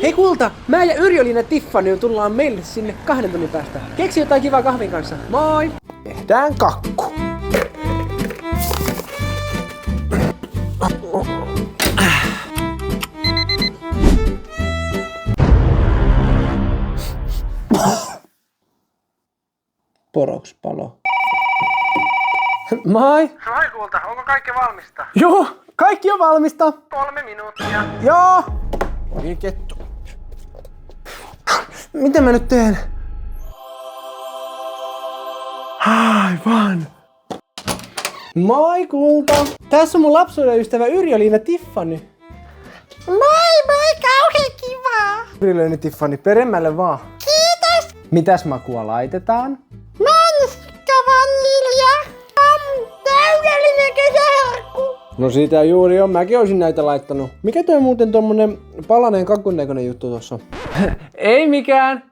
Hei kulta, mä ja Yrjölin ja Tiffany tullaan meille sinne 2 tunnin päästä. Keksi jotain kivaa kahvin kanssa. Moi! Tehdään kakku. Poroks palo. Moi! Moi kulta, onko kaikki valmista? Joo, kaikki on valmista. 3 minuuttia. Joo! Niin kettu. Mitä mä nyt teen? Aivan. Moi kulta! Tässä on mun lapsuuden ystävä Yrjölin ja Tiffany. Moi, kauhean kivaa! Yrjölin ja Tiffany, peremmälle vaan. Kiitos! Mitäs makua laitetaan? Manska vanilja! Täydellinen kesäherkku! No siitä juuri on, mäkin olisin näitä laittanut. Mikä toi muuten tommonen palanen kakun näköinen juttu tossa? Ei mikään.